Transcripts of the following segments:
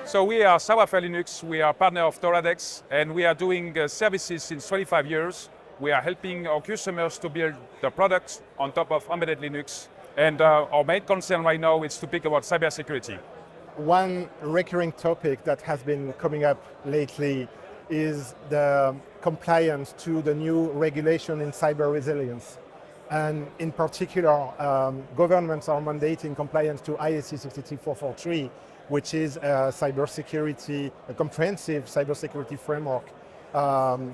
So we are Savoir-faire Linux, we are partner of Toradex, and we are doing services since 25 years. We are helping our customers to build the products on top of embedded Linux. And our main concern right now is to speak about cybersecurity. One recurring topic that has been coming up lately is the compliance to the new regulation in cyber resilience. And in particular, governments are mandating compliance to IEC 62443, which is a comprehensive cybersecurity framework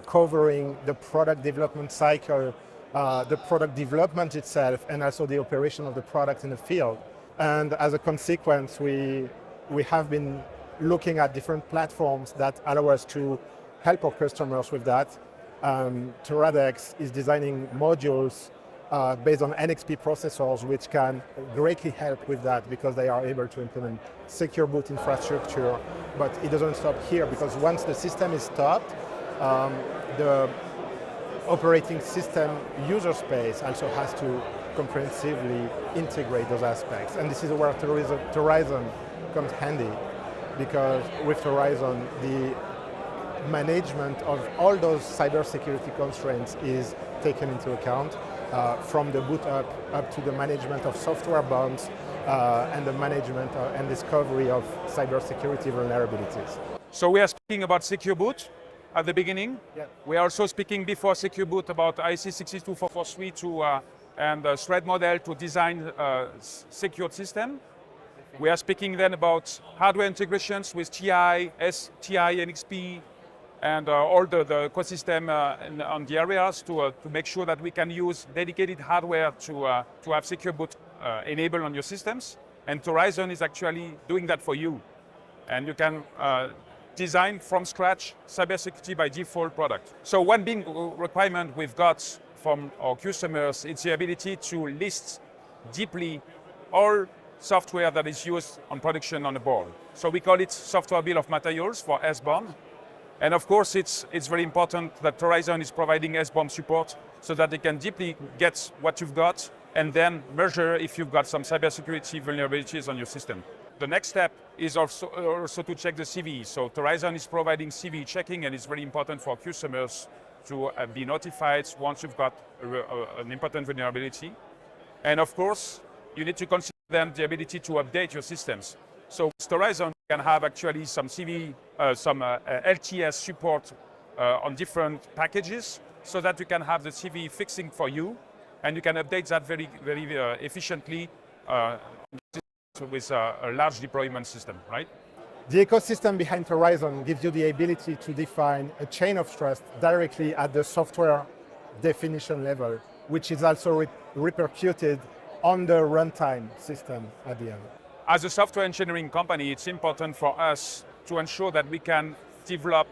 covering the product development cycle, the product development itself, and also the operation of the product in the field. And as a consequence, we have been looking at different platforms that allow us to help our customers with that. Toradex is designing modules based on NXP processors, which can greatly help with that because they are able to implement secure boot infrastructure. But it doesn't stop here, because once the system is stopped, the operating system user space also has to comprehensively integrate those aspects. And this is where Torizon comes handy, because with Torizon, the management of all those cybersecurity constraints is taken into account, from the boot up to the management of software bombs and the management and discovery of cybersecurity vulnerabilities. So we are speaking about secure boot at the beginning. Yeah. We are also speaking before secure boot about IEC 62443 and the threat model to design a secured system. We are speaking then about hardware integrations with TI, NXP, and all the ecosystem on the areas to make sure that we can use dedicated hardware to have secure boot enabled on your systems. And Torizon is actually doing that for you. And you can design from scratch cybersecurity by default product. So one big requirement we've got from our customers is the ability to list deeply all software that is used on production on the board. So we call it software bill of materials for SBOM. And of course, it's very important that Torizon is providing SBOM support so that they can deeply get what you've got and then measure if you've got some cybersecurity vulnerabilities on your system. The next step is also to check the CVE. So Torizon is providing CVE checking, and it's very important for customers to be notified once you've got an important vulnerability. And of course, you need to consider then the ability to update your systems. So with Torizon can have actually some CVE, some LTS support on different packages, so that you can have the CVE fixing for you, and you can update that very efficiently with a large deployment system, right? The ecosystem behind Torizon gives you the ability to define a chain of trust directly at the software definition level, which is also repercuted on the runtime system at the end. As a software engineering company, it's important for us to ensure that we can develop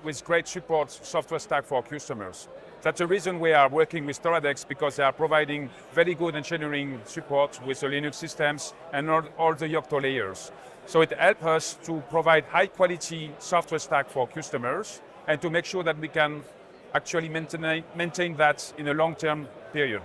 with great support software stack for our customers. That's the reason we are working with Toradex, because they are providing very good engineering support with the Linux systems and all the Yocto layers. So it helps us to provide high quality software stack for customers and to make sure that we can actually maintain that in a long-term period.